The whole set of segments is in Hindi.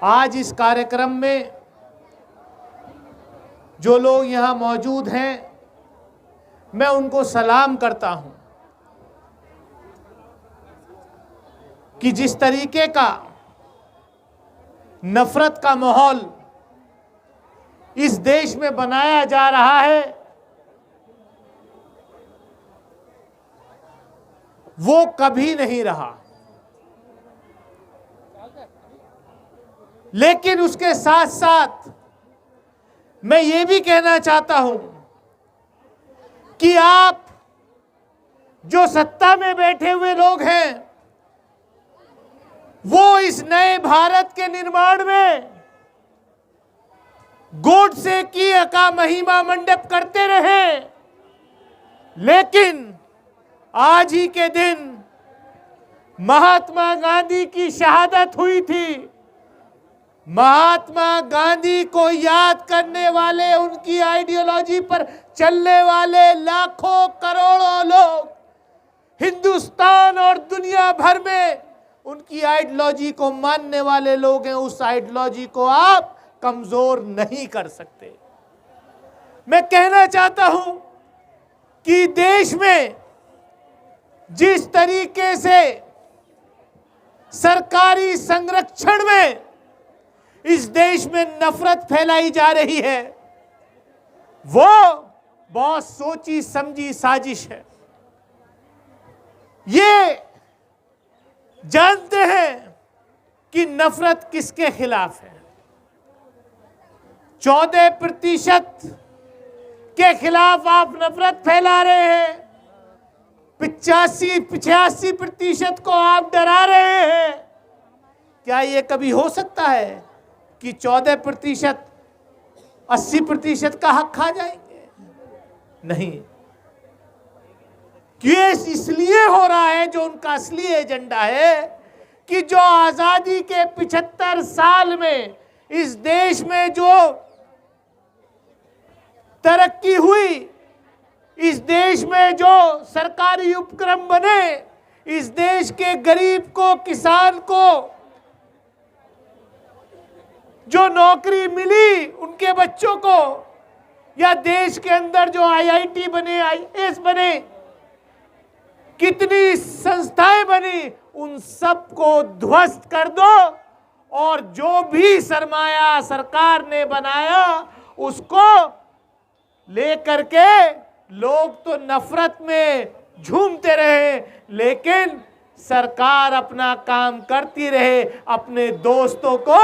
आज इस कार्यक्रम में जो लोग यहाँ मौजूद हैं, मैं उनको सलाम करता हूँ कि जिस तरीके का नफरत का माहौल इस देश में बनाया जा रहा है, वो कभी नहीं रहा। लेकिन उसके साथ साथ मैं ये भी कहना चाहता हूं कि आप जो सत्ता में बैठे हुए लोग हैं, वो इस नए भारत के निर्माण में गोडसे की का महिमा मंडप करते रहे, लेकिन आज ही के दिन महात्मा गांधी की शहादत हुई थी। महात्मा गांधी को याद करने वाले, उनकी आइडियोलॉजी पर चलने वाले लाखों करोड़ों लोग हिंदुस्तान और दुनिया भर में उनकी आइडियोलॉजी को मानने वाले लोग हैं। उस आइडियोलॉजी को आप कमजोर नहीं कर सकते। मैं कहना चाहता हूं कि देश में जिस तरीके से सरकारी संरक्षण में इस देश में नफरत फैलाई जा रही है, वो बहुत सोची समझी साजिश है। ये जानते हैं कि नफरत किसके खिलाफ है। 14% के खिलाफ आप नफरत फैला रहे हैं, 85-86% को आप डरा रहे हैं। क्या ये कभी हो सकता है कि 14% 80% का हक खा जाएंगे? नहीं। केस इसलिए हो रहा है, जो उनका असली एजेंडा है कि जो आजादी के 75 साल में इस देश में जो तरक्की हुई, इस देश में जो सरकारी उपक्रम बने, इस देश के गरीब को, किसान को जो नौकरी मिली, उनके बच्चों को, या देश के अंदर जो IIT बने, IAS बने, कितनी संस्थाएं बनी, उन सब को ध्वस्त कर दो और जो भी सरमाया सरकार ने बनाया उसको लेकर के लोग तो नफरत में झूमते रहे, लेकिन सरकार अपना काम करती रहे, अपने दोस्तों को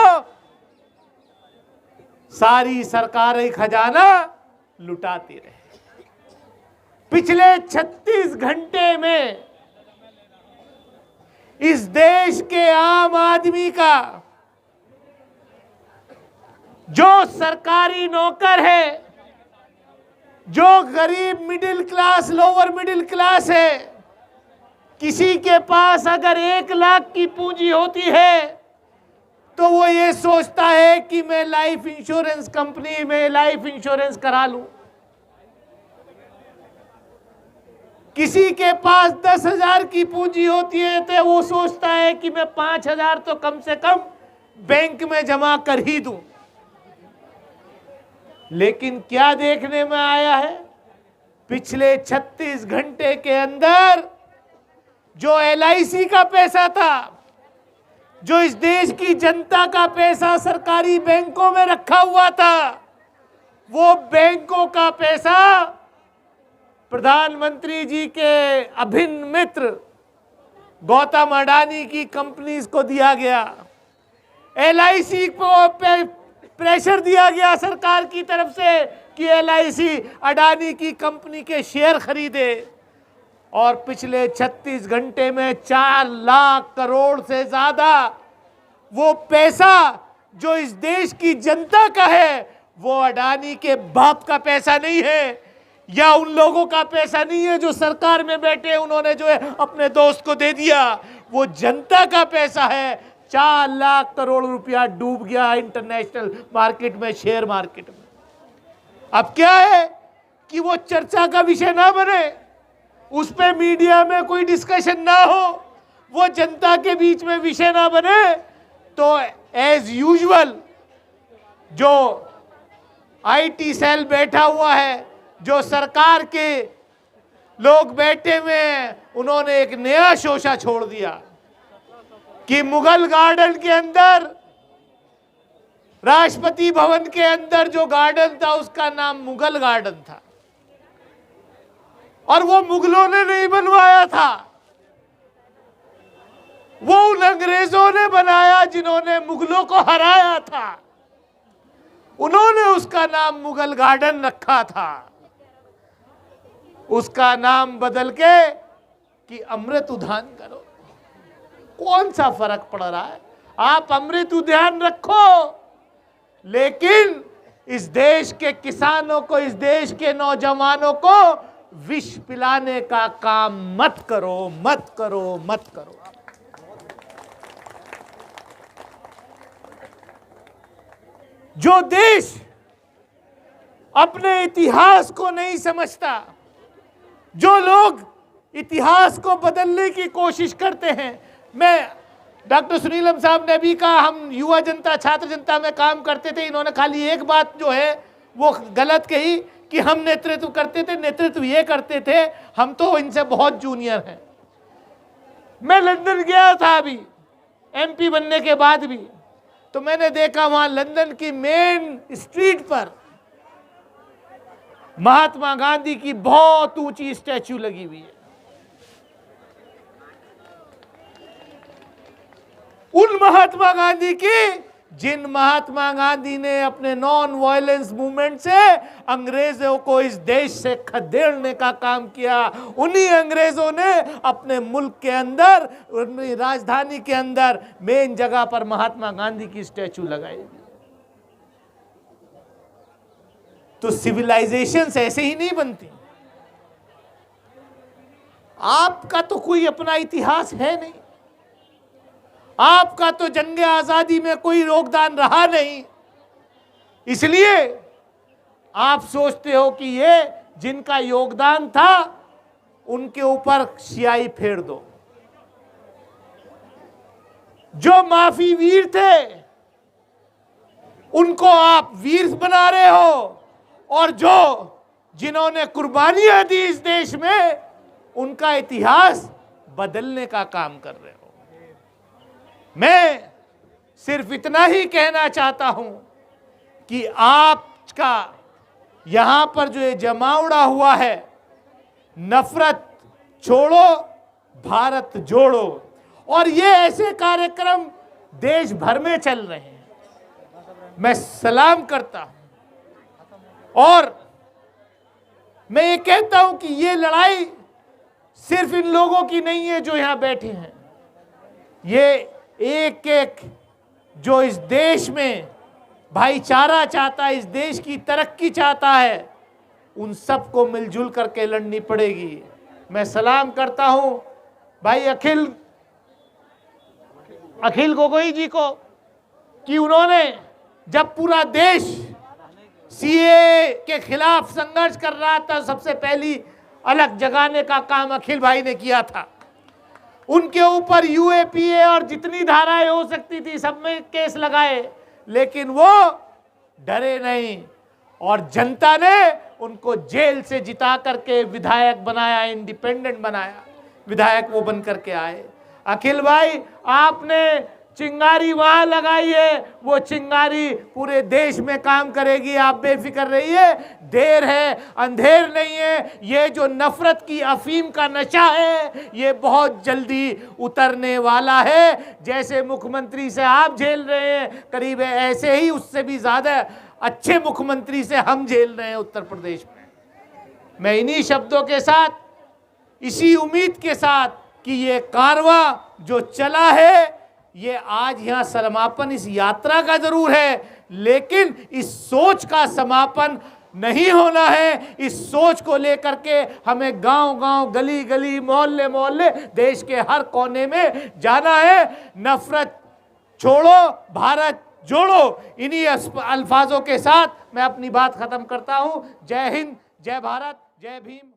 सारी सरकारी खजाना लुटाती रहे। पिछले 36 घंटे में इस देश के आम आदमी का, जो सरकारी नौकर है, जो गरीब middle class, lower middle class है, किसी के पास अगर 1 लाख की पूंजी होती है तो वो ये सोचता है कि मैं लाइफ इंश्योरेंस कंपनी में लाइफ इंश्योरेंस करा लूं। किसी के पास 10,000 की पूंजी होती है तो वो सोचता है कि मैं 5,000 तो कम से कम बैंक में जमा कर ही दूं। लेकिन क्या देखने में आया है, पिछले 36 घंटे के अंदर जो LIC का पैसा था, जो इस देश की जनता का पैसा सरकारी बैंकों में रखा हुआ था, वो बैंकों का पैसा प्रधानमंत्री जी के अभिन्न मित्र गौतम अडानी की कंपनीज को दिया गया। LIC को प्रेशर दिया गया सरकार की तरफ से कि LIC अडानी की कंपनी के शेयर खरीदे, और पिछले 36 घंटे में 4 लाख करोड़ से ज्यादा वो पैसा जो इस देश की जनता का है, वो अडानी के बाप का पैसा नहीं है, या उन लोगों का पैसा नहीं है जो सरकार में बैठे उन्होंने जो है अपने दोस्त को दे दिया। वो जनता का पैसा है। 4 लाख करोड़ रुपया डूब गया इंटरनेशनल मार्केट में, शेयर मार्केट में। अब क्या है कि वो चर्चा का विषय ना बने, उस पे मीडिया में कोई डिस्कशन ना हो, वो जनता के बीच में विषय ना बने, तो एज यूजुअल जो आईटी सेल बैठा हुआ है, जो सरकार के लोग बैठे हुए हैं, उन्होंने एक नया शोषा छोड़ दिया कि मुगल गार्डन के अंदर, राष्ट्रपति भवन के अंदर जो गार्डन था उसका नाम मुगल गार्डन था, और वो मुगलों ने नहीं बनवाया था, वो उन अंग्रेजों ने बनाया जिन्होंने मुगलों को हराया था। उन्होंने उसका नाम मुगल गार्डन रखा था। उसका नाम बदल के कि अमृत उद्यान करो। कौन सा फर्क पड़ रहा है? आप अमृत उद्यान रखो, लेकिन इस देश के किसानों को, इस देश के नौजवानों को विष पिलाने का काम मत करो, मत करो, मत करो। जो देश अपने इतिहास को नहीं समझता, जो लोग इतिहास को बदलने की कोशिश करते हैं, मैं डॉक्टर सुनीलम साहब ने भी कहा, हम युवा जनता, छात्र जनता में काम करते थे, इन्होंने खाली एक बात जो है वो गलत कही कि हम नेतृत्व करते थे, नेतृत्व ये करते थे, हम तो इनसे बहुत जूनियर हैं। मैं लंदन गया था अभी एमपी बनने के बाद भी, तो मैंने देखा वहां लंदन की मेन स्ट्रीट पर महात्मा गांधी की बहुत ऊंची स्टैच्यू लगी हुई है। उन महात्मा गांधी की जिन महात्मा गांधी ने अपने नॉन वायलेंस मूवमेंट से अंग्रेजों को इस देश से खदेड़ने का काम किया, उन्हीं अंग्रेजों ने अपने मुल्क के अंदर, राजधानी के अंदर मेन जगह पर महात्मा गांधी की स्टैचू लगाई। तो सिविलाइजेशन ऐसे ही नहीं बनती। आपका तो कोई अपना इतिहास है नहीं, आपका तो जंगे आजादी में कोई योगदान रहा नहीं, इसलिए आप सोचते हो कि ये जिनका योगदान था उनके ऊपर स्याही फेर दो। जो माफी वीर थे उनको आप वीर बना रहे हो, और जो जिन्होंने कुर्बानियां दी इस देश में उनका इतिहास बदलने का काम कर रहे हो। मैं सिर्फ इतना ही कहना चाहता हूं कि आपका यहां पर जो ये जमावड़ा हुआ है, नफरत छोड़ो, भारत जोड़ो, और ये ऐसे कार्यक्रम देश भर में चल रहे हैं। मैं सलाम करता हूं और मैं ये कहता हूं कि ये लड़ाई सिर्फ इन लोगों की नहीं है जो यहां बैठे हैं, ये एक एक जो इस देश में भाईचारा चाहता है, इस देश की तरक्की चाहता है, उन सबको मिलजुल करके लड़नी पड़ेगी। मैं सलाम करता हूं भाई अखिल गोगोई जी को कि उन्होंने जब पूरा देश सीए के खिलाफ संघर्ष कर रहा था, सबसे पहली अलग जगाने का काम अखिल भाई ने किया था। उनके ऊपर यूएपीए और जितनी धाराएं हो सकती थी सब में केस लगाए, लेकिन वो डरे नहीं, और जनता ने उनको जेल से जिता करके विधायक बनाया, इंडिपेंडेंट बनाया, विधायक वो बन करके आए। अखिल भाई, आपने चिंगारी वहां लगाई है, वो चिंगारी पूरे देश में काम करेगी, आप बेफिक्र रहिए। देर है अंधेर नहीं है। ये जो नफरत की अफीम का नशा है ये बहुत जल्दी उतरने वाला है। जैसे मुख्यमंत्री से आप झेल रहे हैं, करीब ऐसे ही उससे भी ज्यादा अच्छे मुख्यमंत्री से हम झेल रहे हैं उत्तर प्रदेश में। मैं इन्हीं शब्दों के साथ, इसी उम्मीद के साथ कि ये कारवां जो चला है, ये आज यहाँ समापन इस यात्रा का जरूर है, लेकिन इस सोच का समापन नहीं होना है। इस सोच को लेकर के हमें गांव-गांव, गली-गली, मोहल्ले-मोहल्ले, देश के हर कोने में जाना है। नफरत छोड़ो, भारत जोड़ो। इन्हीं अल्फाजों के साथ मैं अपनी बात खत्म करता हूं। जय हिंद, जय भारत, जय भीम।